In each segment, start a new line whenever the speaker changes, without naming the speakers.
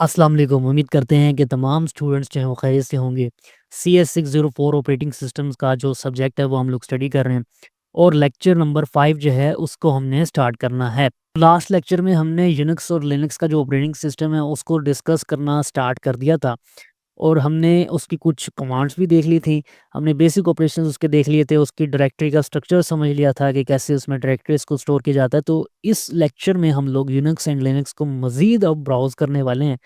अस्सलाम वालेकुम। उम्मीद करते हैं कि तमाम स्टूडेंट्स जो हैं वो खैरियत से होंगे। CS604 ऑपरेटिंग सिस्टम्स का जो सब्जेक्ट है वो हम लोग स्टडी कर रहे हैं और लेक्चर नंबर 5 जो है उसको हमने स्टार्ट करना है। लास्ट लेक्चर में हमने यूनिक्स और लिनक्स का जो ऑपरेटिंग सिस्टम है उसको डिस्कस करना स्टार्ट कर दिया था और हमने उसकी कुछ कमांड्स भी देख ली थी। हमने बेसिक ऑपरेशंस उसके देख लिए थे, उसकी डायरेक्टरी का स्ट्रक्चर समझ लिया था कि कैसे उसमें डायरेक्टरीज़ को स्टोर किया जाता है। तो इस लेक्चर में हम लोग यूनिक्स एंड लिनक्स को मज़ीद अब ब्राउज़ करने वाले हैं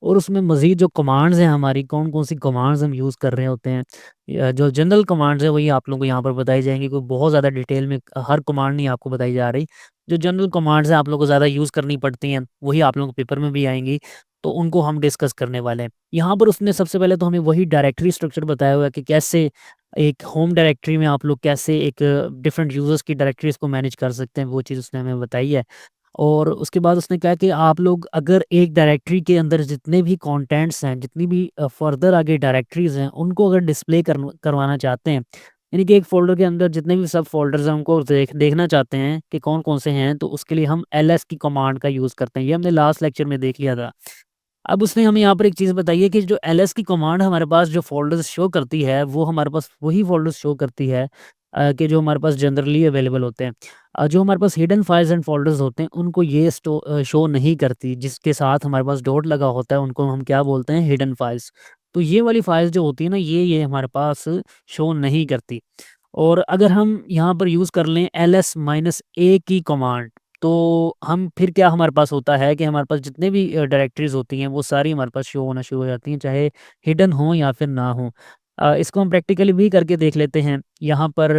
और उसमें मज़ीद जो कमांड्स हैं हमारी, कौन-कौन सी कमांड्स हम यूज़ कर रहे होते हैं, या जो जनरल कमांड्स हैं वही आप लोगों को यहाँ पर बताई जाएँगी। कोई बहुत ज़्यादा डिटेल में हर कमांड नहीं आपको बताई जा रही। जो जनरल कमांड्स हैं आप लोगों को ज़्यादा यूज़ करनी पड़ती हैं, वही आप लोगों को पेपर में भी आएँगी, तो उनको हम डिस्कस करने वाले हैं। यहाँ पर उसने सबसे पहले तो हमें वही डायरेक्टरी स्ट्रक्चर बताया हुआ है कि कैसे एक होम डायरेक्टरी में आप लोग कैसे एक डिफरेंट यूज़र्स की डायरेक्टरीज़ को मैनेज कर सकते हैं, वो चीज़ उसने हमें बताई है। और उसके बाद उसने कहा कि आप लोग अगर एक डायरेक्टरी के अंदर जितने भी कंटेंट्स हैं, जितनी भी फर्दर आगे डायरेक्टरीज़ हैं, उनको अगर डिस्प्ले करवाना चाहते हैं, यानी कि एक फ़ोल्डर के अंदर जितने भी सब फ़ोल्डर्स हैं, उनको देखना चाहते हैं कि कौन-कौन से हैं, तो उसके लिए हम एलएस की कमांड का यूज़ करते हैं। ये हमने लास्ट लेक्चर में देख लिया था। अब उसने हमें यहाँ पर एक चीज़ बताई है कि जो एलएस की कमांड हमारे पास जो फ़ोल्डर्स शो करती है, वो हमारे पास वही फ़ोल्डर्स शो करती है कि जो हमारे पास जनरली अवेलेबल होते हैं। जो हमारे पास हिडन फाइल्स एंड फ़ोल्डर्स होते हैं, उनको ये शो नहीं करती, जिसके साथ हमारे पास डॉट लगा होता है, उनको हम क्या बोलते हैं, हिडन फाइल्स। तो ये वाली फाइल्स जो होती है ना, ये हमारे पास शो नहीं करती। और अगर हम यहाँ पर यूज़ कर लें ls-a की कमांड, तो हम फिर क्या हमारे पास होता है कि हमारे पास जितने भी डायरेक्टरीज़ होती हैं वो सारी हमारे पास शो होना शुरू हो जाती हैं, चाहे हिडन हो या फिर ना हो। इसको हम प्रैक्टिकली भी करके देख लेते हैं। यहाँ पर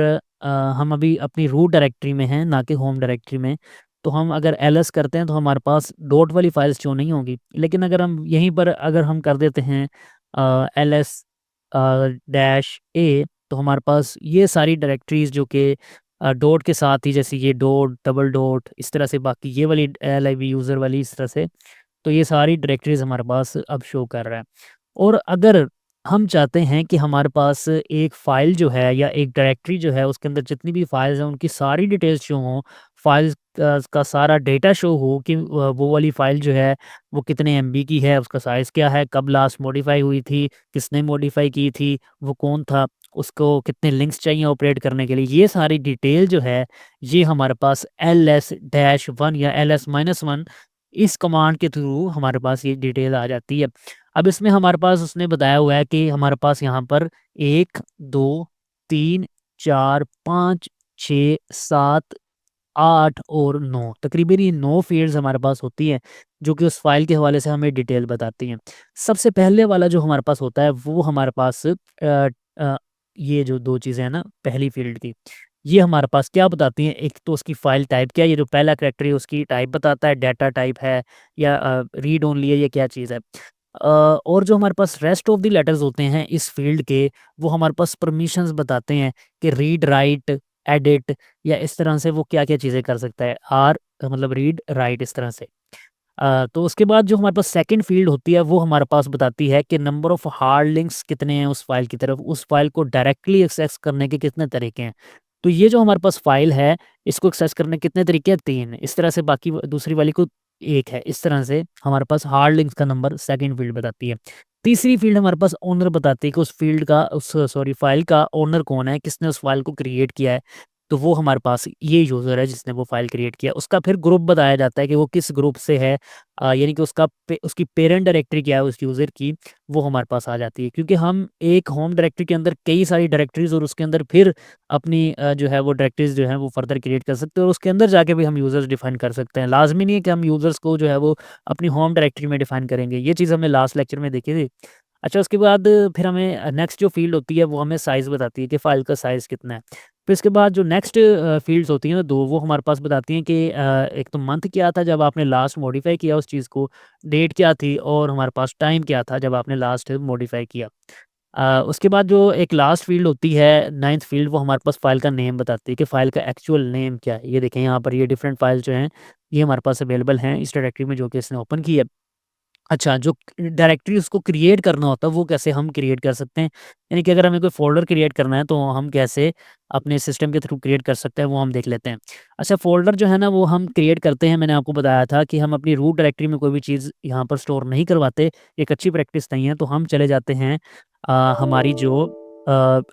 हम अभी अपनी रूट डायरेक्टरी में हैं, ना कि होम डायरेक्टरी में। तो हम अगर ls करते हैं तो हमारे पास डॉट वाली फाइल्स शो नहीं होंगी। लेकिन अगर हम यहीं पर अगर हम कर देते हैं ls डैश a, तो हमारे पास ये सारी डायरेक्टरीज़ जो कि डॉट के साथ ही, जैसे ये डॉट, डबल डॉट, इस तरह से बाकी ये वाली liv यूज़र वाली इस तरह से, तो ये सारी डायरेक्टरीज़ हमारे पास अब शो कर रहा है। और अगर हम चाहते हैं कि हमारे पास एक फ़ाइल जो है या एक डायरेक्टरी जो है उसके अंदर जितनी भी फाइल्स हैं उनकी सारी डिटेल्स शो हों, फाइल्स का सारा डेटा शो हो कि वो वाली फ़ाइल जो है वो कितने एमबी की है, उसका साइज़ क्या है, कब लास्ट मॉडिफ़ाई हुई थी, किसने मॉडिफ़ाई की थी, वो कौन था, उसको कितने लिंक्स चाहिए ऑपरेट करने के लिए, ये सारी डिटेल जो है ये हमारे पास ls-1 या ls-1 इस कमांड के थ्रू हमारे पास ये डिटेल आ जाती है। अब इसमें हमारे पास उसने बताया हुआ है कि हमारे पास यहाँ पर 1, 2, 3, 4, 5, 6, 7, 8 और 9, तकरीबन ये 9 फ़ील्ड्स हमारे पास होती हैं, जो कि उस फ़ाइल के हवाले से हमें डिटेल बताती हैं। सबसे पहले वाला जो हमारे पास होता है वो हमारे पास अ, ये जो 2 चीज़ें हैं ना पहली फ़ील्ड की, ये हमारे पास क्या बताती हैं, एक तो उसकी फ़ाइल टाइप क्या है, ये जो पहला कैरेक्टर है उसकी टाइप बताता है, डेटा टाइप है या रीड ओनली है, ये क्या चीज़ है। और जो हमारे पास रेस्ट ऑफ द लेटर्स होते हैं इस फ़ील्ड के, वो हमारे पास परमिशंस बताते हैं कि रीड, राइट, एडिट या इस तरह से वो क्या-क्या चीज़ें कर सकता है। मतलब रीड, राइट इस तरह से। तो उसके बाद जो हमारे पास सेकंड फ़ील्ड होती है वो हमारे पास बताती है कि नंबर ऑफ़ हार्ड लिंक्स कितने हैं उस फ़ाइल की तरफ, उस फ़ाइल को डायरेक्टली एक्सेस करने के कितने तरीके हैं। तो ये जो हमारे पास फ़ाइल है, इसको एक्सेस करने के कितने तरीके हैं, 3। इस तरह से बाकी दूसरी वाली को 1 है। इस तरह से हमारे पास हार्ड लिंक्स का नंबर सेकंड फ़ील्ड बताती है। तीसरी फ़ील्ड हमारे पास ओनर बताती है कि उस फ़ील्ड का उस सॉरी फ़ाइल का ओनर कौन है, किसने उस फ़ाइल को क्रिएट किया है। तो वो हमारे पास ये यूज़र है जिसने वो फ़ाइल क्रिएट किया। उसका फिर ग्रुप बताया जाता है कि वो किस ग्रुप से है, यानी कि उसकी पेरेंट डायरेक्टरी क्या है उस यूज़र की, वो हमारे पास आ जाती है। क्योंकि हम एक होम डायरेक्टरी के अंदर कई सारी डायरेक्टरीज़ और उसके अंदर फिर अपनी जो है वो डायरेक्टरीज़ जो हैं वो फर्दर क्रिएट कर सकते हैं और उसके अंदर जाके भी हम यूज़र्स डिफ़ाइन कर सकते हैं। लाज़मी नहीं है कि हम यूज़र्स को जो है वो अपनी होम डायरेक्टरी में डिफ़ाइन करेंगे। ये चीज़ हमने लास्ट लेक्चर में देखी थी। अच्छा, उसके बाद फिर हमें नेक्स्ट जो फ़ील्ड होती है वो हमें साइज़ बताती है कि फ़ाइल का साइज़ कितना है। फिर इसके बाद जो नेक्स्ट फ़ील्ड्स होती हैं 2, वो हमारे पास बताती हैं कि एक तो मंथ क्या था जब आपने लास्ट मॉडिफ़ाई किया उस चीज़ को, डेट क्या थी और हमारे पास टाइम क्या था जब आपने लास्ट मॉडिफ़ाई किया। उसके बाद जो एक लास्ट फ़ील्ड होती है, 9th फ़ील्ड, वो हमारे पास फ़ाइल का नेम बताती है कि फ़ाइल का एक्चुअल नेम क्या है। ये देखें यहाँ पर ये डिफरेंट फ़ाइल्स जो हैं, ये हमारे पास अवेलेबल हैं इस डायरेक्टरी में जो कि इसने ओपन की है। अच्छा, जो डायरेक्टरी उसको क्रिएट करना होता है, वो कैसे हम क्रिएट कर सकते हैं? यानी कि अगर हमें कोई फ़ोल्डर क्रिएट करना है, तो हम कैसे अपने सिस्टम के थ्रू क्रिएट कर सकते हैं, वो हम देख लेते हैं। अच्छा, फ़ोल्डर जो है ना, वो हम क्रिएट करते हैं, मैंने आपको बताया था कि हम अपनी रूट डायरेक्टरी में कोई भी चीज़ यहाँ पर स्टोर नहीं करवाते, एक अच्छी प्रैक्टिस नहीं है, तो हम चले जाते हैं हमारी जो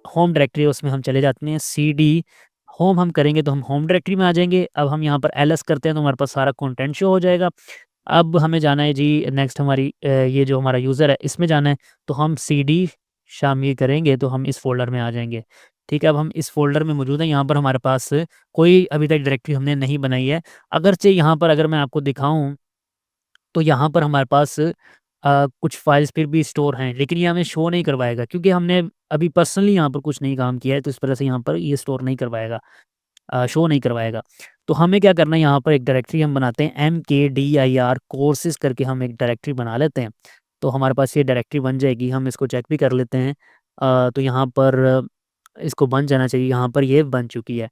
होम डायरेक्टरी है, उसमें हम चले जाते हैं, सीडी होम हम करेंगे, तो हम होम डायरेक्टरी में आ जाएँगे। अब हम यहाँ पर एलएस करते हैं, तो हमारे पास सारा कंटेंट शो हो जाएगा। अब हमें जाना है जी नेक्स्ट हमारी ये जो हमारा यूज़र है इसमें जाना है, तो हम सीडी शामिल करेंगे तो हम इस फ़ोल्डर में आ जाएँगे। ठीक है, अब हम इस फ़ोल्डर में मौजूद हैं, यहाँ पर हमारे पास कोई अभी तक डायरेक्टरी हमने नहीं बनाई है। अगरचे यहाँ पर अगर मैं आपको दिखाऊँ, तो यहाँ पर हमारे पास कुछ फ़ाइल्स फिर भी स्टोर हैं, लेकिन ये हमें शो नहीं करवाएगा क्योंकि हमने अभी पर्सनली यहाँ पर कुछ नहीं काम किया है, तो इस वजह से यहाँ पर ये स्टोर नहीं करवाएगा। शो नहीं करवाएगा। तो हमें क्या करना है, यहाँ पर एक डायरेक्टरी हम बनाते हैं mkdir कोर्सेज़ करके हम एक डायरेक्टरी बना लेते हैं। तो हमारे पास ये डायरेक्टरी बन जाएगी, हम इसको चेक भी कर लेते हैं। तो यहाँ पर इसको बन जाना चाहिए, यहाँ पर ये बन चुकी है।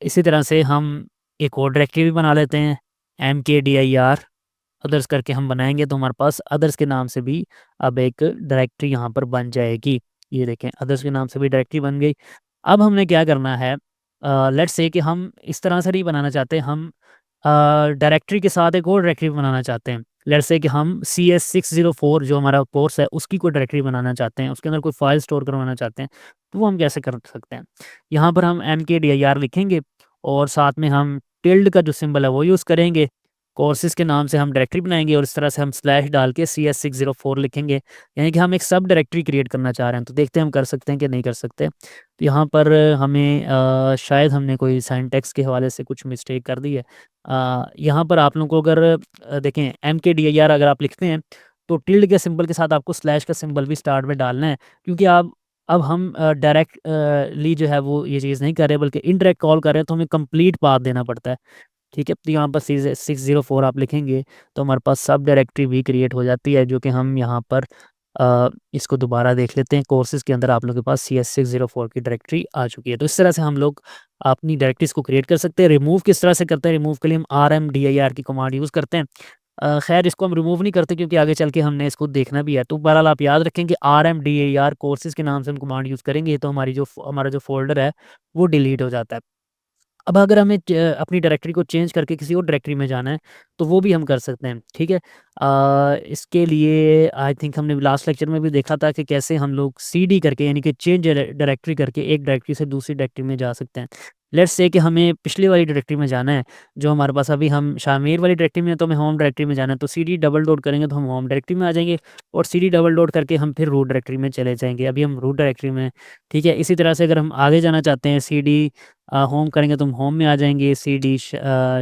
इसी तरह से हम एक और डायरेक्टरी भी बना लेते हैं mkdir अदर्स करके हम बनाएँगे, तो हमारे पास अदर्स के नाम से भी अब एक डायरेक्टरी यहाँ पर बन जाएगी। ये देखें, अदर्स के नाम से भी डायरेक्टरी बन गई। अब हमने क्या करना है, लेट्स से कि हम इस तरह से नहीं बनाना चाहते, हम डायरेक्टरी के साथ एक और डायरेक्टरी बनाना चाहते हैं। लेट्स से कि हम CS604 जो हमारा कोर्स है, उसकी कोई डायरेक्टरी बनाना चाहते हैं, उसके अंदर कोई फ़ाइल स्टोर करवाना चाहते हैं, तो वो हम कैसे कर सकते हैं? यहाँ पर हम mkdir लिखेंगे और साथ में हम टिल्ड का जो सिंबल है, वो यूज़ करेंगे। कोर्सेज़ के नाम से हम डायरेक्टरी बनाएँगे और इस तरह से हम स्लैश डाल के CS604 लिखेंगे, यानी कि हम एक सब डायरेक्टरी क्रिएट करना चाह रहे हैं। तो देखते हैं हम कर सकते हैं कि नहीं कर सकते। तो यहाँ पर हमें शायद हमने कोई सिंटैक्स के हवाले से कुछ मिस्टेक कर दी है। यहाँ पर आप लोगों को अगर देखें mkdir अगर आप लिखते हैं, तो टिल्ड के सिंबल के साथ आपको स्लैश का सिंबल भी स्टार्ट में डालना है, क्योंकि आप अब हम डायरेक्ट ली जो है वो ये चीज़ नहीं कर रहे, बल्कि इनडायरेक्ट कॉल कर रहे हैं, तो हमें कंप्लीट पाथ देना पड़ता है। ठीक है, तो यहाँ पर 604 आप लिखेंगे, तो हमारे पास सब डायरेक्टरी भी क्रिएट हो जाती है, जो कि हम यहाँ पर इसको दोबारा देख लेते हैं। कोर्सेज़ के अंदर आप लोगों के पास CS604 की डायरेक्टरी आ चुकी है। तो इस तरह से हम लोग अपनी डायरेक्टरीज़ को क्रिएट कर सकते हैं। रिमूव किस तरह से करते हैं? रिमूव के लिए हम rmdir की कमांड यूज़ करते हैं। खैर इसको हम रिमूव नहीं करते क्योंकि आगे चल के हमने इसको देखना भी है। तो बहरहाल आप याद रखें कि rmdir कोर्सेज़ के नाम से हम कमांड यूज़ करेंगे, तो हमारा जो फ़ोल्डर है, वो डिलीट हो जाता है। अब अगर हमें अपनी डायरेक्टरी को चेंज करके किसी और डायरेक्टरी में जाना है, तो वो भी हम कर सकते हैं, ठीक है? इसके लिए आई थिंक हमने लास्ट लेक्चर में भी देखा था कि कैसे हम लोग सीडी करके यानी कि चेंज डायरेक्टरी करके एक डायरेक्टरी से दूसरी डायरेक्टरी में जा सकते हैं। लेट्स से कि हमें पिछली वाली डायरेक्टरी में जाना है, जो हमारे पास अभी हम शामिर वाली डायरेक्टरी में है, तो हमें होम डायरेक्टरी में जाना है, तो सीडी डबल डॉट करेंगे तो हम होम डायरेक्टरी में आ जाएँगे और सीडी डबल डॉट करके हम फिर रूट डायरेक्टरी में चले जाएँगे। अभी हम रूट डायरेक्टरी में हैं, ठीक है? इसी तरह से अगर हम आगे जाना चाहते हैं, सीडी होम करेंगे तो हम होम में आ जाएँगे,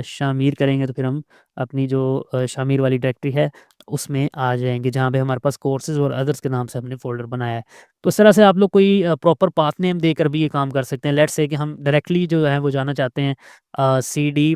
शामिर करेंगे तो फिर हम अपनी जो शामिर वाली डायरेक्टरी है, उसमें आ जाएँगे, जहाँ पे हमारे पास कोर्सेज़ और अदर्स के नाम से हमने फ़ोल्डर बनाया है। तो इस तरह से आप लोग कोई प्रॉपर पाथ नेम देकर भी ये काम कर सकते हैं। लेट्स से कि हम डायरेक्टली जो है वो जाना चाहते हैं सीडी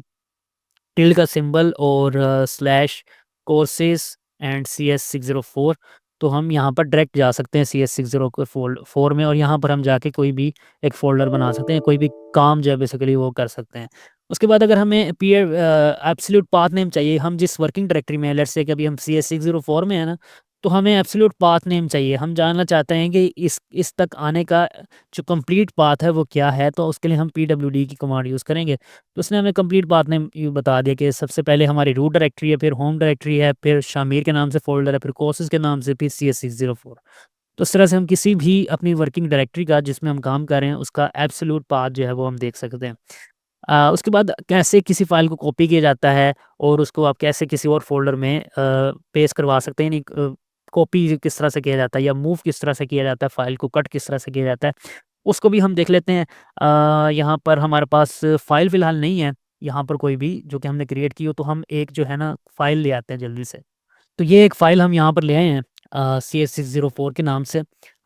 टिल्ड का सिंबल और स्लैश कोर्सेज़ एंड CS604, तो हम यहाँ पर डायरेक्ट जा सकते हैं CS60 के फ़ोल्ड 4 में और यहाँ पर हम जाके कोई भी एक फ़ोल्डर बना सकते हैं, कोई भी काम जो है बेसिकली वो कर सकते हैं। उसके बाद अगर हमें एब्सोल्यूट पाथ नेम चाहिए, हम जिस वर्किंग डायरेक्टरी में हैं, लेट्स से कि अभी हम CS604 में हैं ना, तो हमें एब्सोल्यूट पाथ नेम चाहिए। हम जानना चाहते हैं कि इस तक आने का जो कंप्लीट पाथ है वो क्या है, तो उसके लिए हम pwd की कमांड यूज़ करेंगे। तो उसने हमें कंप्लीट पाथ नेम यूँ बता दिया कि सबसे पहले हमारी रूट डायरेक्टरी है, फिर होम डायरेक्टरी है, फिर शामिर के नाम से फ़ोल्डर है, फिर कोर्सेज़ के नाम से, फिर CS604। तो इस तरह से हम किसी भी अपनी वर्किंग डायरेक्टरी का जिसमें हम काम कर रहे हैं, उसका एब्सोल्यूट पाथ जो है वो हम देख सकते हैं। उसके बाद कैसे किसी फ़ाइल को कॉपी किया जाता है और उसको आप कैसे किसी और फ़ोल्डर में पेस्ट करवा सकते हैं, यानी कॉपी किस तरह से किया जाता है या मूव किस तरह से किया जाता है, फ़ाइल को कट किस तरह से किया जाता है, उसको भी हम देख लेते हैं। यहाँ पर हमारे पास फ़ाइल फ़िलहाल नहीं है, यहाँ पर कोई भी जो कि हमने क्रिएट की हो, तो हम एक जो है ना फ़ाइल ले आते हैं जल्दी से। तो ये एक फ़ाइल हम यहाँ पर ले आए हैं CS604 के नाम से।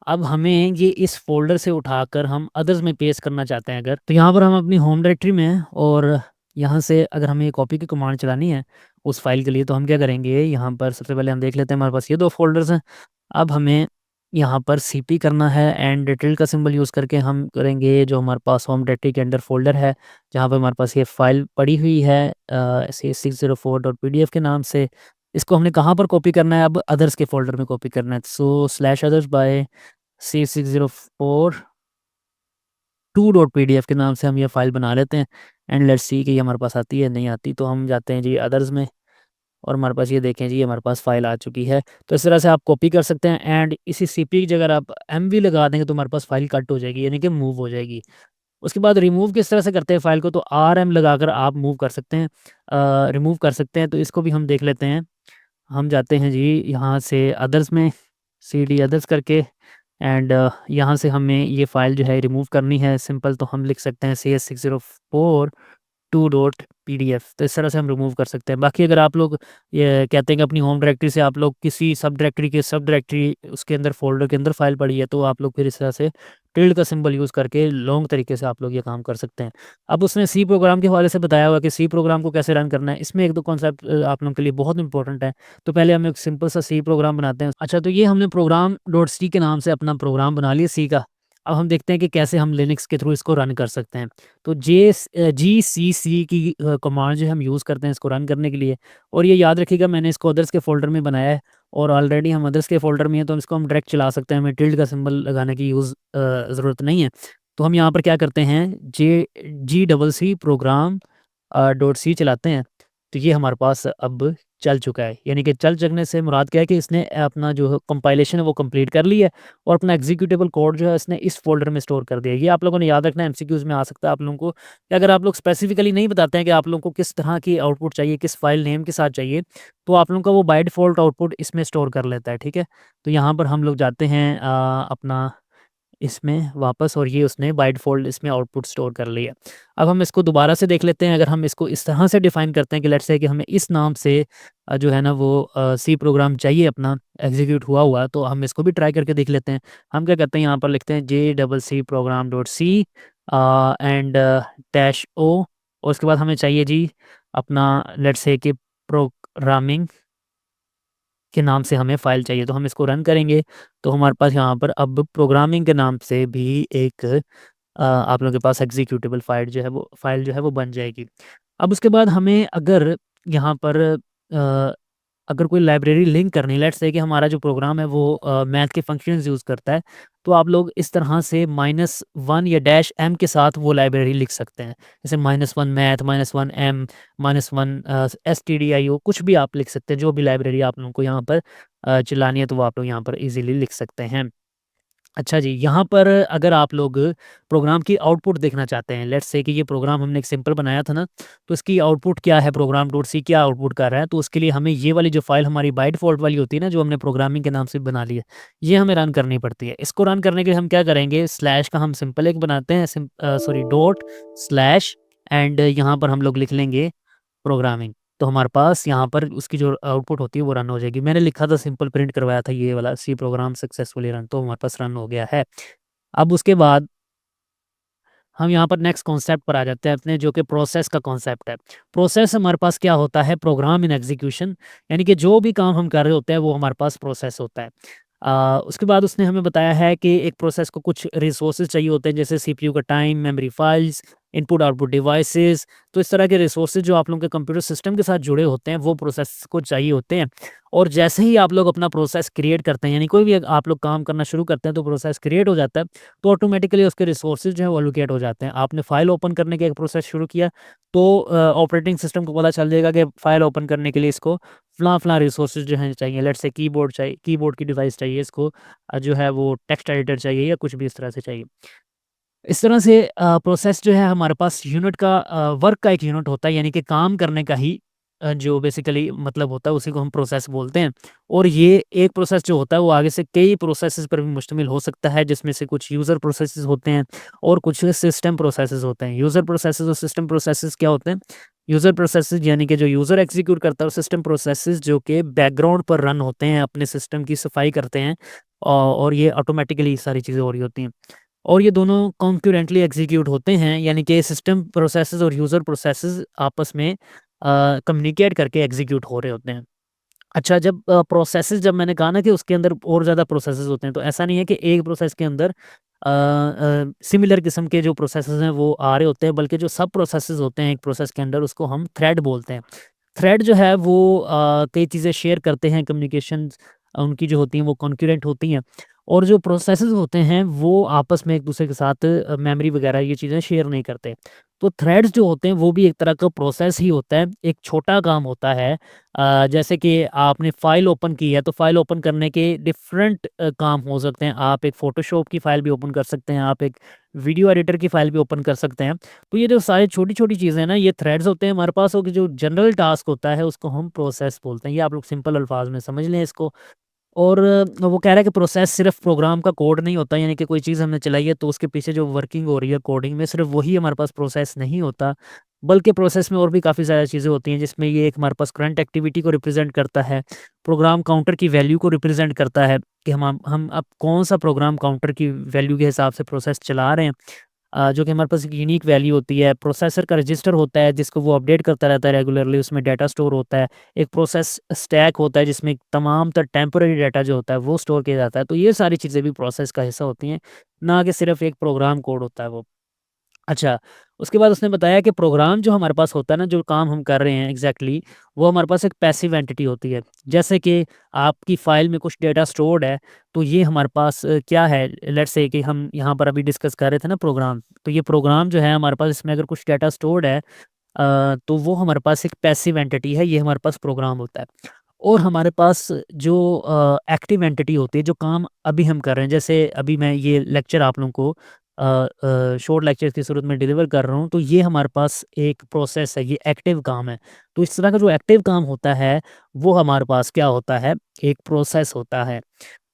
अब हमें ये इस फ़ोल्डर से उठाकर हम अदर्स में पेस्ट करना चाहते हैं अगर, तो यहाँ पर हम अपनी होम डायरेक्टरी में हैं और यहाँ से अगर हमें कॉपी की कमांड चलानी है उस फ़ाइल के लिए, तो हम क्या करेंगे, यहाँ पर सबसे पहले हम देख लेते हैं हमारे पास ये 2 फ़ोल्डर्स हैं। अब हमें यहाँ पर सीपी करना है एंड डिटेल का सिंबल यूज़ करके हम करेंगे जो हमारे पास होम डायरेक्टरी के अंडर फ़ोल्डर है, जहाँ पे हमारे पास ये फ़ाइल पड़ी हुई है CS604.pdf के नाम से। इसको हमने कहाँ पर कॉपी करना है, अब अदर्स के फ़ोल्डर में कॉपी करना है। सो slash others bye C604 2.pdf के नाम से हम ये फ़ाइल बना लेते हैं एंड लेट्स सी कि ये हमारे पास आती है, नहीं आती तो हम जाते हैं जी अदर्स में और हमारे पास ये देखें जी हमारे पास फ़ाइल आ चुकी है। तो इस तरह से आप कॉपी कर सकते हैं एंड इसी सीपी की जगह आप एमवी लगा देंगे तो हमारे पास फ़ाइल कट हो जाएगी, यानी कि मूव हो जाएगी। उसके बाद रिमूव किस तरह से करते हैं फ़ाइल को, तो आरएम लगाकर आप मूव कर सकते हैं, रिमूव कर सकते हैं। तो इसको भी हम देख लेते हैं। हम जाते हैं जी यहाँ से अदर्स में, सीडी अदर्स करके एंड यहाँ से हमें ये फ़ाइल जो है रिमूव करनी है। सिंपल तो हम लिख सकते हैं CS604 2.pdf, तो इस तरह से हम रिमूव कर सकते हैं। बाकी अगर आप लोग ये कहते हैं कि अपनी होम डायरेक्टरी से आप लोग किसी सब डायरेक्टरी के सब डायरेक्टरी उसके अंदर फ़ोल्डर के अंदर फ़ाइल पड़ी है, तो आप लोग फिर इस तरह से टिल्ड का सिंबल यूज़ करके लॉन्ग तरीके से आप लोग ये काम कर सकते हैं। अब उसने सी प्रोग्राम के हवाले से बताया हुआ कि सी प्रोग्राम को कैसे रन करना है। इसमें 1-2 कॉन्सेप्ट आप लोगों के लिए बहुत इंपॉर्टेंट है। तो पहले हम एक सिंपल सा सी प्रोग्राम बनाते हैं। अच्छा, तो ये हमने प्रोग्राम डॉट सी के नाम से अपना प्रोग्राम बना लिया सी का। अब हम देखते हैं कि कैसे हम लिनक्स के थ्रू इसको रन कर सकते हैं। तो जीसीसी की कमांड जो हम यूज़ करते हैं इसको रन करने के लिए, और ये याद रखिएगा मैंने इसको अदर्स के फ़ोल्डर में बनाया है और ऑलरेडी हम अदर्स के फ़ोल्डर में हैं, तो इसको हम डायरेक्ट चला सकते हैं, हमें टिल्ड का सिंबल लगाने की ज़रूरत नहीं है। तो हम यहाँ पर क्या करते हैं, GCC प्रोग्राम डॉट सी चलाते हैं, तो ये हमारे पास अब चल चुका है। यानी कि चल चलने से मुराद क्या है कि इसने अपना जो कंपाइलेशन है वो कंप्लीट कर ली है और अपना एग्जीक्यूटेबल कोड जो है इसने इस फ़ोल्डर में स्टोर कर दिया है। ये आप लोगों ने याद रखना है, एमसीक्यूज़ में आ सकता है आप लोगों को कि अगर आप लोग स्पेसिफिकली नहीं बताते हैं कि आप लोगों को किस तरह की आउटपुट चाहिए, किस फ़ाइल नेम के साथ चाहिए, तो आप लोगों का वो बाय डिफ़ॉल्ट आउटपुट इसमें स्टोर कर लेता है, ठीक है? तो यहाँ पर हम लोग जाते हैं अपना इसमें वापस, और ये उसने बाय डिफ़ॉल्ट इसमें आउटपुट स्टोर कर लिया। अब हम इसको दोबारा से देख लेते हैं। अगर हम इसको इस तरह से डिफ़ाइन करते हैं कि लेट्स से कि हमें इस नाम से जो है ना वो सी प्रोग्राम चाहिए अपना एग्ज़ीक्यूट हुआ हुआ, तो हम इसको भी ट्राई करके देख लेते हैं। हम क्या करते हैं, यहाँ पर लिखते हैं JCC program dot C and dash O, और उसके बाद हमें चाहिए जी अपना लेट्स से कि प्रोग्रामिंग के नाम से हमें फ़ाइल चाहिए। तो हम इसको रन करेंगे, तो हमारे पास यहाँ पर अब प्रोग्रामिंग के नाम से भी एक आप लोगों के पास एग्जीक्यूटेबल फ़ाइल जो है वो बन जाएगी। अब उसके बाद हमें अगर यहाँ पर अगर कोई लाइब्रेरी लिंक करनी है, लेट्स से कि हमारा जो प्रोग्राम है वो मैथ के फंक्शंस यूज़ करता है, तो आप लोग इस तरह से -1 या डैश एम के साथ वो लाइब्रेरी लिख सकते हैं। जैसे -1 मैथ, -1 एम, -1 STDIO, कुछ भी आप लिख सकते हैं। जो भी लाइब्रेरी आप लोगों को यहाँ पर चलानी है, तो वो आप लोग यहाँ पर ईज़िली लिख सकते हैं। अच्छा जी, यहाँ पर अगर आप लोग प्रोग्राम की आउटपुट देखना चाहते हैं, लेट्स से कि ये प्रोग्राम हमने एक सिंपल बनाया था ना, तो इसकी आउटपुट क्या है, प्रोग्राम डॉट सी क्या आउटपुट कर रहा है, तो उसके लिए हमें ये वाली जो फ़ाइल हमारी बाय डिफ़ॉल्ट वाली होती है ना, जो हमने प्रोग्रामिंग के नाम से बना ली है, ये हमें रन करनी पड़ती है। इसको रन करने के लिए हम क्या करेंगे, स्लैश का हम सिंपल एक बनाते हैं, सॉरी डॉट स्लैश एंड यहाँ पर हम लोग लिख लेंगे प्रोग्रामिंग। तो हमारे पास यहाँ पर उसकी जो आउटपुट होती है वो रन हो जाएगी। मैंने लिखा था, सिंपल प्रिंट करवाया था ये वाला, सी प्रोग्राम सक्सेसफुली रन, तो हमारे पास रन हो गया है। अब उसके बाद हम यहाँ पर नेक्स्ट कॉन्सेप्ट पर आ जाते हैं अपने, जो कि प्रोसेस का कॉन्सेप्ट है। प्रोसेस हमारे पास क्या होता है, प्रोग्राम इन एग्जीक्यूशन, यानी कि जो भी काम हम कर रहे होते हैं वो हमारे पास प्रोसेस होता है। उसके बाद उसने हमें बताया है कि एक प्रोसेस को कुछ रिसोर्सेज चाहिए होते हैं, जैसे सीपीयू का time, memory files, input output devices. तो इस तरह के रिसोर्सेज जो आप लोगों के कंप्यूटर सिस्टम के साथ जुड़े होते हैं वो प्रोसेस को चाहिए होते हैं। और जैसे ही आप लोग अपना प्रोसेस क्रिएट करते हैं, यानी कोई भी आप लोग काम करना शुरू करते हैं, तो प्रोसेस क्रिएट हो जाता है, तो ऑटोमेटिकली उसके रिसोर्सेज जो है वो एलोकेट हो जाते हैं। आपने फाइल ओपन करने का एक प्रोसेस शुरू किया, तो ऑपरेटिंग सिस्टम को पता चल जाएगा कि फाइल ओपन करने के लिए इसको फलां-फलां रिसोर्सेज जो हैं चाहिए। लेट्स से कीबोर्ड की डिवाइस चाहिए इसको, जो है वो टेक्स्ट एडिटर चाहिए या कुछ भी इस तरह से चाहिए। इस तरह से प्रोसेस जो है हमारे पास यूनिट का वर्क का एक यूनिट होता है, यानी कि काम करने का ही जो बेसिकली मतलब होता है, उसी को हम प्रोसेस बोलते हैं। और ये एक प्रोसेस जो होता है वो आगे से कई प्रोसेसेस पर भी मुश्तमिल हो सकता है, जिसमें से कुछ यूज़र प्रोसेसेस होते हैं और कुछ सिस्टम प्रोसेसेस होते हैं। यूज़र प्रोसेसेस और सिस्टम प्रोसेसेस क्या होते हैं? यूज़र प्रोसेसेस यानी कि जो यूज़र एग्जीक्यूट करता है, और सिस्टम प्रोसेसेस जो कि बैकग्राउंड पर रन होते हैं, अपने सिस्टम की सफाई करते हैं, और ये ऑटोमेटिकली सारी चीज़ें हो रही होती हैं। और ये दोनों कॉन्करेंटली एग्जीक्यूट होते हैं, यानी कि सिस्टम प्रोसेसेस और यूज़र प्रोसेसेस आपस में कम्युनिकेट करके एग्जीक्यूट हो रहे होते हैं। अच्छा, जब प्रोसेसेस, जब मैंने कहा ना कि उसके अंदर और ज़्यादा प्रोसेसेस होते हैं, तो ऐसा नहीं है कि एक प्रोसेस के अंदर सिमिलर किस्म के जो प्रोसेसेस हैं वो आ रहे होते हैं, बल्कि जो सब प्रोसेसेस होते हैं एक प्रोसेस के अंदर, उसको हम थ्रेड बोलते हैं। थ्रेड जो है वो कई चीज़ें शेयर करते हैं, कम्युनिकेशंस उनकी जो होती हैं वो कॉन्करेंट होती हैं, और जो प्रोसेसेस होते हैं वो आपस में एक दूसरे के साथ मेमोरी वगैरह ये चीज़ें शेयर नहीं करते। तो थ्रेड्स जो होते हैं वो भी एक तरह का प्रोसेस ही होता है, एक छोटा काम होता है। जैसे कि आपने फ़ाइल ओपन की है, तो फ़ाइल ओपन करने के डिफरेंट काम हो सकते हैं। आप एक फ़ोटोशॉप की फ़ाइल भी ओपन कर सकते हैं, आप एक वीडियो एडिटर की फ़ाइल भी ओपन कर सकते हैं। तो ये जो सारी छोटी-छोटी चीज़ें हैं ना, ये थ्रेड्स होते हैं हमारे पास, और जो जनरल टास्क होता है उसको हम प्रोसेस बोलते हैं। ये आप लोग सिंपल अल्फाज में समझ लें इसको। और वो कह रहा है कि प्रोसेस सिर्फ़ प्रोग्राम का कोड नहीं होता, यानी कि कोई चीज़ हमने चलाई है तो उसके पीछे जो वर्किंग हो रही है कोडिंग में, सिर्फ़ वही हमारे पास प्रोसेस नहीं होता, बल्कि प्रोसेस में और भी काफ़ी ज़्यादा चीज़ें होती हैं, जिसमें ये एक हमारे पास करंट एक्टिविटी को रिप्रेज़ेंट करता है, प्रोग्राम काउंटर की वैल्यू को रिप्रेज़ेंट करता है कि हम अब कौन-सा प्रोग्राम काउंटर की वैल्यू के हिसाब से प्रोसेस चला रहे हैं। जो कि हमारे पास एक यूनिक वैल्यू होती है। प्रोसेसर का रजिस्टर होता है जिसको वो अपडेट करता रहता है रेगुलरली, उसमें डाटा स्टोर होता है। एक प्रोसेस स्टैक होता है जिसमें तमाम तर टेम्परेरी डाटा जो होता है वो स्टोर किया जाता है। तो ये सारी चीज़ें भी प्रोसेस का हिस्सा होती हैं, ना कि सिर्फ़ एक प्रोग्राम कोड होता है वो। अच्छा, उसके बाद उसने बताया कि प्रोग्राम जो हमारे पास होता है ना, जो काम हम कर रहे हैं एग्ज़ैक्टली, वो हमारे पास एक पैसिव एंटिटी होती है। जैसे कि आपकी फ़ाइल में कुछ डेटा स्टोर्ड है, तो ये हमारे पास क्या है, लेट्स से कि हम यहाँ पर अभी डिस्कस कर रहे थे ना प्रोग्राम, तो ये प्रोग्राम जो है हमारे पास, इसमें अगर कुछ डेटा स्टोर्ड है तो वो हमारे पास एक पैसिव एंटिटी है, ये हमारे पास प्रोग्राम होता है। और हमारे पास जो एक्टिव एंटिटी होती है, जो काम अभी हम कर रहे हैं, जैसे अभी मैं ये लेक्चर आप लोगों को शॉर्ट लेक्चर की सूरत में डिलीवर कर रहा हूँ, तो ये हमारे पास एक प्रोसेस है, ये एक्टिव काम है। तो इस तरह का जो एक्टिव काम होता है, वो हमारे पास क्या होता है, एक प्रोसेस होता है।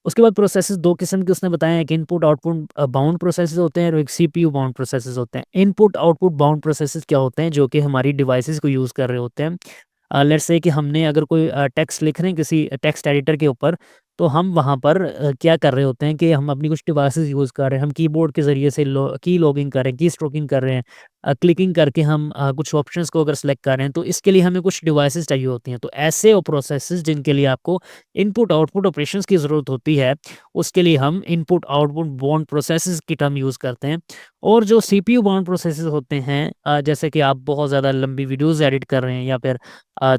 उसके बाद प्रोसेसेस 2 किस्म के उसने बताए हैं, एक इनपुट आउटपुट बाउंड प्रोसेसेस होते हैं और एक सीपीयू बाउंड प्रोसेसेस होते हैं। इनपुट आउटपुट बाउंड प्रोसेसेस क्या होते हैं, जो कि हमारी डिवाइसेज़ को यूज़ कर रहे होते हैं। लेट्स से कि हमने अगर कोई टेक्स्ट लिख रहे हैं किसी टेक्स्ट एडिटर के ऊपर, तो हम वहाँ पर क्या कर रहे होते हैं कि हम अपनी कुछ डिवाइसेज़ यूज़ कर रहे हैं। हम कीबोर्ड के ज़रिए से की लॉगिंग कर रहे हैं, की स्ट्रोकिंग कर रहे हैं। क्लिकिंग करके हम कुछ ऑप्शंस को अगर सेलेक्ट कर रहे हैं, तो इसके लिए हमें कुछ डिवाइसेज़ चाहिए होती हैं। तो ऐसे प्रोसेसेस जिनके लिए आपको इनपुट आउटपुट ऑपरेशंस की ज़रूरत होती है, उसके लिए हम इनपुट आउटपुट बाउंड प्रोसेसेस की टर्म यूज़ करते हैं। और जो सीपीयू बाउंड प्रोसेसेस होते हैं, जैसे कि आप बहुत ज़्यादा लंबी वीडियोज़ एडिट कर रहे हैं या फिर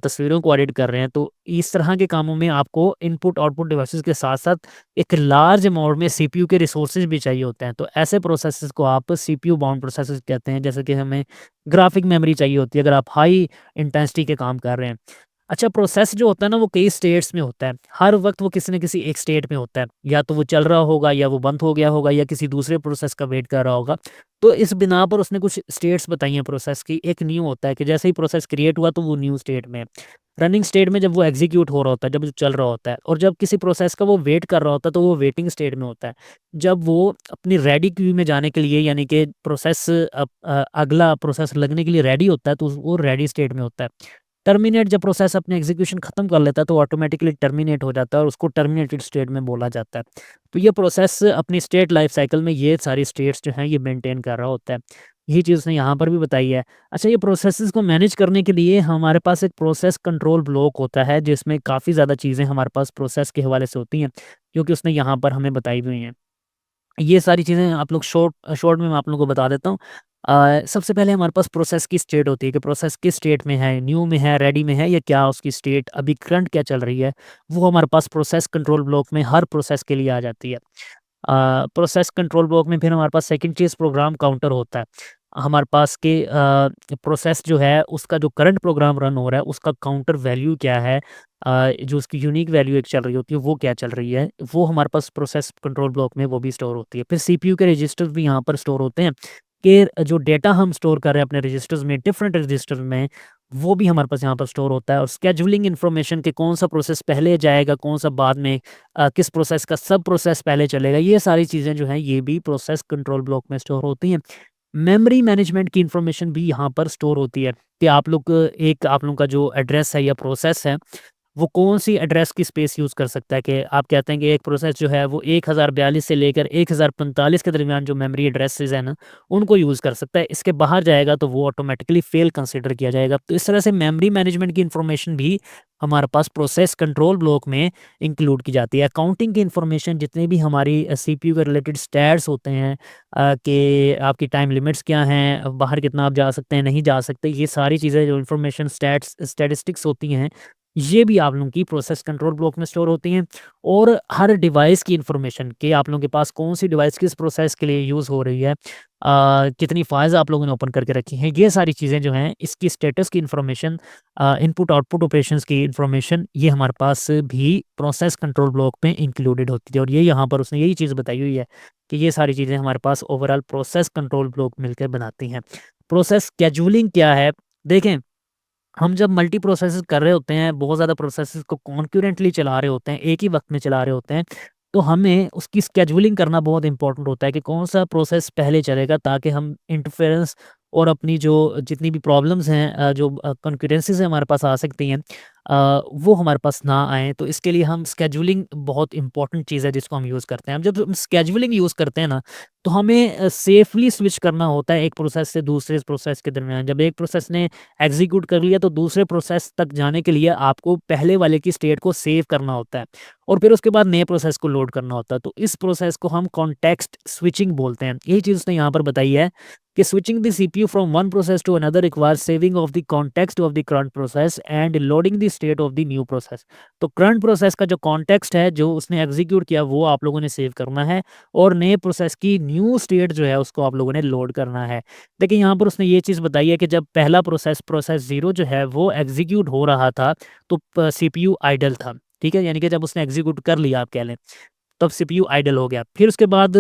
तस्वीरों को एडिट कर रहे हैं, तो इस तरह के कामों में आपको इनपुट आउटपुट डिवाइसेस के साथ-साथ एक लार्ज अमाउंट में सीपीयू के रिसोर्सेज भी चाहिए होते हैं। तो ऐसे प्रोसेसेस को आप सीपीयू बाउंड प्रोसेसेस कहते हैं। जैसे कि हमें ग्राफिक मेमोरी चाहिए होती है अगर आप हाई इंटेंसिटी के काम कर रहे हैं। अच्छा, प्रोसेस जो होता है ना, वो कई स्टेट्स में होता है। हर वक़्त वो किसी न किसी एक स्टेट में होता है। या तो वो चल रहा होगा, या वो बंद हो गया होगा, या किसी दूसरे प्रोसेस का वेट कर रहा होगा। तो इस बिना पर उसने कुछ स्टेट्स बताई हैं प्रोसेस की। एक न्यू होता है कि जैसे ही प्रोसेस क्रिएट हुआ तो वो न्यू स्टेट में है। रनिंग स्टेट में जब वो एग्ज़ीक्यूट हो रहा होता है, जब वो चल रहा होता है, और जब किसी प्रोसेस का वो वेट कर रहा होता है तो वो वेटिंग स्टेट में होता है। जब वो अपनी रेडी क्यू में जाने के लिए, यानी कि प्रोसेस अगला प्रोसेस लगने के लिए रेडी होता है, तो वो रेडी स्टेट में होता है। टर्मिनेट, जब प्रोसेस अपने एग्जीक्यूशन खत्म कर लेता है तो ऑटोमेटिकली टर्मिनेट हो जाता है और उसको टर्मिनेटेड स्टेट में बोला जाता है। तो ये प्रोसेस अपनी स्टेट लाइफ साइकिल में ये सारी स्टेट्स जो हैं ये मेंटेन कर रहा होता है। यही चीज़ उसने यहाँ पर भी बताई है। अच्छा, ये प्रोसेसेस को मैनेज करने के लिए हमारे पास एक प्रोसेस कंट्रोल ब्लॉक होता है, जिसमें काफ़ी ज़्यादा चीज़ें हमारे पास प्रोसेस के हवाले से होती हैं, जो कि उसने यहाँ पर हमें बताई हुई हैं। ये सारी चीज़ें आप लोग शॉर्ट शॉर्ट में मैं आप लोगों को बता देता हूँ। सबसे पहले हमारे पास प्रोसेस की स्टेट होती है कि प्रोसेस किस स्टेट में है, न्यू में है, रेडी में है, या क्या उसकी स्टेट अभी करंट क्या चल रही है, वो हमारे पास प्रोसेस कंट्रोल ब्लॉक में हर प्रोसेस के लिए आ जाती है। प्रोसेस कंट्रोल ब्लॉक में फिर हमारे पास सेकंड चीज़ प्रोग्राम काउंटर होता है। हमारे पास के प्रोसेस जो है उसका जो करंट प्रोग्राम रन हो रहा है उसका काउंटर वैल्यू क्या है, जो उसकी यूनिक वैल्यू एक चल रही होती है वो क्या चल रही है, वो हमारे पास प्रोसेस कंट्रोल ब्लॉक में वो भी स्टोर होती है। फिर सीपीयू के रजिस्टर्स भी यहाँ पर स्टोर होते हैं कि जो डेटा हम स्टोर कर रहे हैं अपने रजिस्टर्स में, डिफरेंट रजिस्टर्स में, वो भी हमारे पास यहाँ पर स्टोर होता है। और शेड्यूलिंग इन्फॉर्मेशन कि कौन सा प्रोसेस पहले जाएगा, कौन सा बाद में, किस प्रोसेस का सब प्रोसेस पहले चलेगा, ये सारी चीज़ें जो हैं ये भी प्रोसेस कंट्रोल ब्लॉक में स्टोर होती हैं। मेमोरी मैनेजमेंट की इन्फॉर्मेशन भी यहाँ पर स्टोर होती है कि आप लोग एक आप लोग का जो एड्रेस है या प्रोसेस है, वो कौन-सी एड्रेस की स्पेस यूज़ कर सकता है कि आप कहते हैं कि एक प्रोसेस जो है वो 1042 से लेकर 1045 के दरमियान जो मेमोरी एड्रेसेस हैं ना, उनको यूज़ कर सकता है। इसके बाहर जाएगा तो वो ऑटोमैटिकली फ़ेल कंसिडर किया जाएगा। तो इस तरह से मेमोरी मैनेजमेंट की इन्फॉर्मेशन भी हमारे पास प्रोसेस कंट्रोल ब्लॉक में इंक्लूड की जाती है। अकाउंटिंग की इन्फॉर्मेशन जितनी भी हमारी सीपीयू के रिलेटेड स्टैट्स होते हैं कि आपकी टाइम लिमिट्स क्या हैं, बाहर कितना आप जा सकते हैं, नहीं जा सकते, ये सारी चीज़ें जो इन्फॉर्मेशन स्टैटिस्टिक्स होती हैं, ये भी आप लोगों की प्रोसेस कंट्रोल ब्लॉक में स्टोर होती हैं। और हर डिवाइस की इन्फॉर्मेशन कि आप लोगों के पास कौन-सी डिवाइस किस प्रोसेस के लिए यूज़ हो रही है, कितनी फाइल्स आप लोगों ने ओपन करके रखी हैं, ये सारी चीज़ें जो हैं, इसकी स्टेटस की इन्फॉर्मेशन, इनपुट आउटपुट ऑपरेशंस की इन्फॉर्मेशन, ये हमारे पास भी प्रोसेस कंट्रोल ब्लॉक में इंक्लूडेड होती है। और ये यहाँ पर उसने यही चीज़ बताई हुई है कि ये सारी चीज़ें हमारे पास ओवरऑल प्रोसेस कंट्रोल ब्लॉक मिलकर बनाती हैं। प्रोसेस शेड्यूलिंग क्या है? देखें, हम जब मल्टी प्रोसेसेस कर रहे होते हैं, बहुत ज़्यादा प्रोसेसेस को कॉन्करेंटली चला रहे होते हैं, एक ही वक़्त में चला रहे होते हैं, तो हमें उसकी शेड्यूलिंग करना बहुत इम्पोर्टेंट होता है कि कौन-सा प्रोसेस पहले चलेगा, ताकि हम इंटरफेरेंस और अपनी जो जितनी भी प्रॉब्लम्स हैं, जो कॉन्करेंसीज़ हमारे पास आ सकती हैं, वो हमारे पास ना आएँ। तो इसके लिए हम शेड्यूलिंग बहुत इम्पोर्टेंट चीज़ है जिसको हम यूज़ करते हैं। अब जब हम शेड्यूलिंग यूज़ करते हैं ना, तो हमें सेफली स्विच करना होता है एक प्रोसेस से दूसरे प्रोसेस के दरमियान। जब एक प्रोसेस ने एग्ज़ीक्यूट कर लिया, तो दूसरे प्रोसेस तक जाने के लिए आपको पहले वाले की स्टेट को सेव करना होता है और फिर उसके बाद नए प्रोसेस को लोड करना होता है। तो इस प्रोसेस को हम कॉन्टेक्स्ट स्विचिंग बोलते हैं। यही चीज़ उसने यहाँ पर बताई है कि switching the CPU from one process to another requires saving of the context of the current process and loading the state of the new process. तो करंट प्रोसेस का जो कॉन्टेक्स्ट है, जो उसने एग्ज़ीक्यूट किया, वो आप लोगों ने सेव करना है और नए प्रोसेस की न्यू स्टेट जो है उसको आप लोगों ने लोड करना है। देखिए, यहाँ पर उसने ये चीज़ बताई है कि जब पहला प्रोसेस 0 जो है वो एग्ज़ीक्यूट हो रहा था, तो सीपीयू आइडल था, ठीक है? यानी कि जब उसने एग्ज़ीक्यूट कर लिया, आप कह लें, तब सीपीयू आइडल हो गया। फिर उसके बाद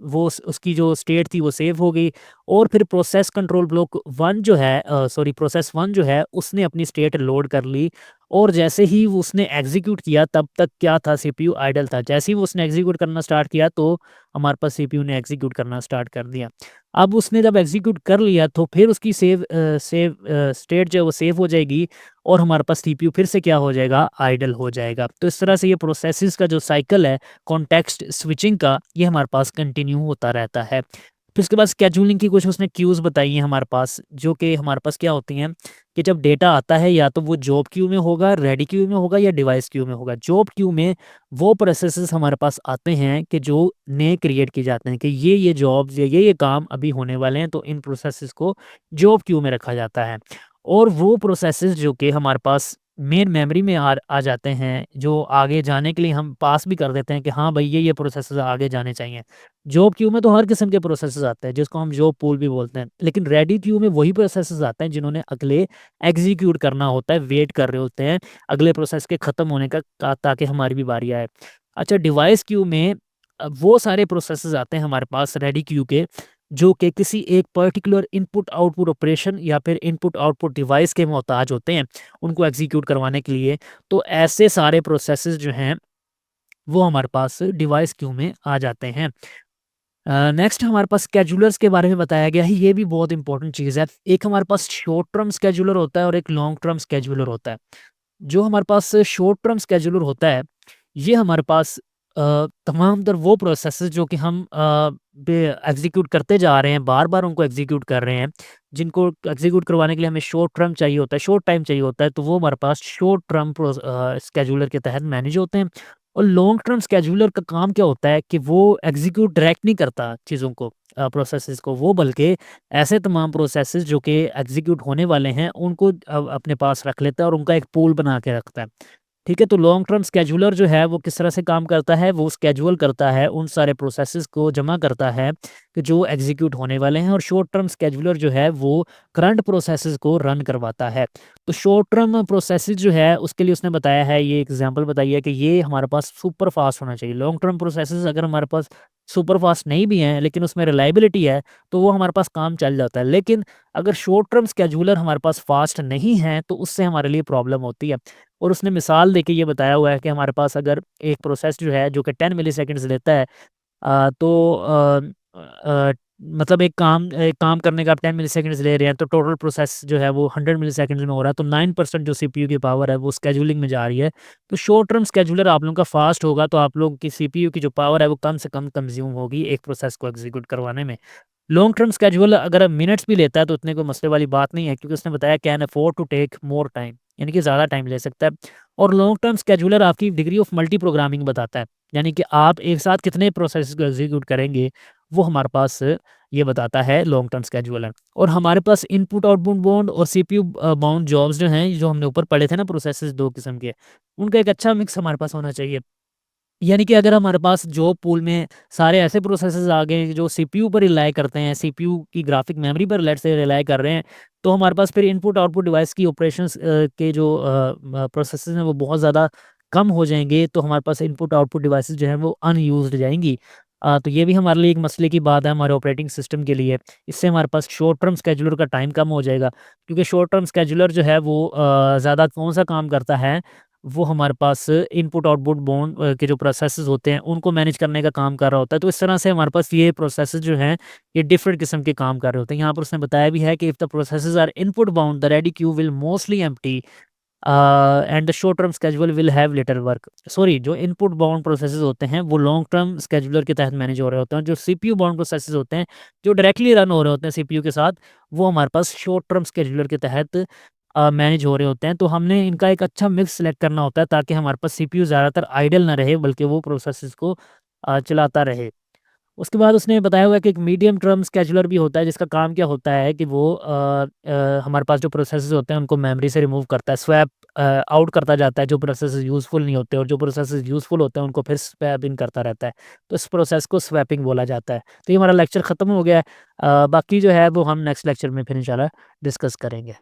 वो उसकी जो स्टेट थी वो सेव हो गई और फिर प्रोसेस कंट्रोल ब्लॉक 1 जो है, प्रोसेस 1 जो है उसने अपनी स्टेट लोड कर ली और जैसे ही वो उसने एग्ज़ीक्यूट किया, तब तक क्या था, सीपीयू आइडल था। जैसे ही वो उसने एग्ज़ीक्यूट करना स्टार्ट किया, तो हमारे पास सीपीयू ने एग्ज़ीक्यूट करना स्टार्ट कर दिया। अब उसने जब एग्ज़ीक्यूट कर लिया, तो फिर उसकी स्टेट जो है वो सेव हो जाएगी और हमारे पास सीपीयू फिर से क्या हो जाएगा, आइडल हो जाएगा। तो इस तरह से ये प्रोसेसेस का जो साइकिल है कॉन्टेक्स्ट स्विचिंग का, ये हमारे पास कंटिन्यू होता रहता है। फिर उसके बाद स्केड्यूलिंग की कुछ उसने क्यूज़ बताई हैं हमारे पास, जो कि हमारे पास क्या होती हैं कि जब डेटा आता है, या तो वो जॉब क्यू में होगा, रेडी क्यू में होगा या डिवाइस क्यू में होगा। जॉब क्यू में वो प्रोसेसेस हमारे पास आते हैं कि जो नए क्रिएट किए जाते हैं कि ये जॉब्स या ये काम अभी होने वाले हैं, तो इन प्रोसेसेस को जॉब क्यू में रखा जाता है। और वो प्रोसेसेस जो कि हमारे पास मेन मेमोरी में आ जाते हैं, जो आगे जाने के लिए हम पास भी कर देते हैं कि हाँ भाई, ये प्रोसेसेस आगे जाने चाहिए। जॉब क्यू में तो हर किस्म के प्रोसेसेस आते हैं, जिसको हम जॉब पूल भी बोलते हैं। लेकिन रेडी क्यू में वही प्रोसेसेस आते हैं जिन्होंने अगले एग्ज़ीक्यूट करना होता है, वेट कर रहे होते हैं अगले प्रोसेस के ख़त्म होने का, ताकि हमारी भी बारी आए। अच्छा, डिवाइस क्यू में वो सारे प्रोसेसेस आते हैं हमारे पास रेडी क्यू के, जो कि किसी एक पर्टिकुलर इनपुट आउटपुट ऑपरेशन या फिर इनपुट आउटपुट डिवाइस के मोहताज होते हैं, उनको एग्ज़ीक्यूट करवाने के लिए। तो ऐसे सारे प्रोसेसेस जो हैं, वो हमारे पास डिवाइस क्यू में आ जाते हैं। नेक्स्ट हमारे पास स्केड्यूलर्स के बारे में बताया गया है, ये भी बहुत इंपॉर्टेंट चीज़ है। एक हमारे पास शॉर्ट टर्म स्केड्यूलर होता है और एक लॉन्ग टर्म स्केड्यूलर होता है। जो हमारे पास शॉर्ट टर्म स्केड्यूलर होता है, ये हमारे पास तमाम तर वो प्रोसेसेस जो कि हम बे एग्ज़ीक्यूट करते जा रहे हैं, बार-बार उनको एग्ज़ीक्यूट कर रहे हैं, जिनको एग्ज़ीक्यूट करवाने के लिए हमें शॉर्ट टर्म चाहिए होता है, शॉर्ट टाइम चाहिए होता है, तो वो हमारे पास शॉर्ट टर्म स्केड्यूलर के तहत मैनेज होते हैं। और लॉन्ग टर्म स्केड्यूलर का काम क्या होता है कि वो एग्ज़ीक्यूट डायरेक्ट नहीं करता चीज़ों को, प्रोसेसेस को, वो बल्कि ऐसे तमाम प्रोसेसेस जो कि एग्ज़ीक्यूट होने वाले हैं, उनको अपने पास रख लेता है और उनका एक पूल बना के रखता है। ठीक है, तो लॉन्ग टर्म स्केड्यूलर जो है वो किस तरह से काम करता है, वो स्केड्यूल करता है, उन सारे प्रोसेसेस को जमा करता है कि जो एग्जीक्यूट होने वाले हैं, और शॉर्ट टर्म स्केड्यूलर जो है वो करंट प्रोसेसेस को रन करवाता है। तो शॉर्ट टर्म प्रोसेसेस जो है उसके लिए उसने बताया है, ये एग्जांपल बताई है कि ये हमारे पास सुपर फास्ट होना चाहिए। लॉन्ग टर्म प्रोसेसेस अगर हमारे पास सुपर फास्ट नहीं भी हैं, लेकिन उसमें रिलायबिलिटी है, तो वो हमारे पास काम चल जाता है। लेकिन अगर शॉर्ट टर्म स्केड्यूलर हमारे पास फास्ट नहीं है, तो उससे हमारे लिए प्रॉब्लम होती है। और उसने मिसाल देके ये बताया हुआ है कि हमारे पास अगर एक प्रोसेस जो है जो कि 10 मिलीसेकंड्स लेता है, तो मतलब एक काम करने का आप 10 मिलीसेकंड्स ले रहे हैं, तो टोटल प्रोसेस जो है वो 100 मिलीसेकंड्स में हो रहा है, तो 9% जो सीपीयू की पावर है वो शेड्यूलिंग में जा रही है। तो शॉर्ट टर्म शेड्यूलर आप लोगों का फास्ट होगा, तो आप लोगों की सीपीयू की जो पावर है वो कम से कम कंज़्यूम होगी एक प्रोसेस को एग्ज़ीक्यूट करवाने में। लॉन्ग टर्म शेड्यूल अगर मिनट्स भी लेता है तो उतने कोई मसले वाली बात नहीं है, क्योंकि उसने बताया can afford to take more time, यानी कि ज़्यादा टाइम ले सकता है। और लॉन्ग टर्म शेड्यूलर आपकी डिग्री ऑफ मल्टी प्रोग्रामिंग बताता है, यानी कि आप एक साथ कितने प्रोसेस को एग्जीक्यूट करेंगे, वो हमारे पास ये बताता है लॉन्ग टर्म शेड्यूलर। और हमारे पास इनपुट आउटपुट बाउंड और सीपीयू बाउंड जॉब्स जो हैं, जो हमने ऊपर पढ़े थे ना प्रोसेसेस दो किस्म के, उनका एक अच्छा मिक्स हमारे पास होना चाहिए। यानी कि अगर हमारे पास जॉब पूल में सारे ऐसे प्रोसेसेस आ गए जो सीपीयू पर रिलाय करते हैं, सीपीयू की ग्राफिक मेमोरी पर लेट्स से रिलाय कर रहे हैं, तो हमारे पास फिर इनपुट आउटपुट डिवाइस की ऑपरेशंस के जो प्रोसेसेस हैं वो बहुत ज़्यादा कम हो जाएँगे, तो हमारे पास इनपुट आउटपुट डिवाइसेस जो हैं वो अनयूज़्ड जाएँगी। तो ये भी हमारे लिए एक मसले की बात है हमारे ऑपरेटिंग सिस्टम के लिए। इससे हमारे पास शॉर्ट टर्म शेड्यूलर का टाइम कम हो जाएगा, क्योंकि शॉर्ट टर्म शेड्यूलर जो है वो ज़्यादा कौन-सा काम करता है, वो हमारे पास इनपुट आउटपुट बाउंड के जो प्रोसेसेस होते हैं उनको मैनेज करने का काम कर रहा होता है। तो इस तरह से हमारे पास ये प्रोसेसेस जो हैं ये डिफरेंट किस्म के काम कर रहे होते हैं। यहाँ पर उसने बताया भी है कि if the processes are input bound the ready queue will mostly empty and the short term schedule will have little work. Sorry, जो इनपुट बाउंड प्रोसेसेस होते हैं वो लॉन्ग टर्म स्केड्यूलर के तहत मैनेज हो रहे होते हैं। जो सीपीयू बाउंड प्रोसेसेस होते हैं जो डायरेक्टली रन हो रहे होते हैं सीपीयू के साथ, वो हमारे पास शॉर्ट टर्म स्केड्यूलर के तहत मैनेज हो रहे होते हैं। तो हमने इनका एक अच्छा मिक्स सेलेक्ट करना होता है, ताकि हमारे पास सीपीयू ज़्यादातर आइडल ना रहे, बल्कि वो प्रोसेसेस को चलाता रहे। उसके बाद उसने बताया हुआ है कि एक मीडियम टर्म स्केड्यूलर भी होता है, जिसका काम क्या होता है कि वो हमारे पास जो प्रोसेसेस होते हैं उनको मेमोरी से रिमूव करता है, स्वैप आउट करता जाता है जो प्रोसेसेस यूज़फुल नहीं होते, और जो प्रोसेसेस यूज़फुल होते हैं उनको फिर स्वैप इन करता रहता है। तो इस प्रोसेस को स्वैपिंग बोला जाता है। तो ये हमारा लेक्चर ख़त्म हो गया है। बाकी जो है वो हम नेक्स्ट लेक्चर में फिर इंशाल्लाह डिस्कस करेंगे।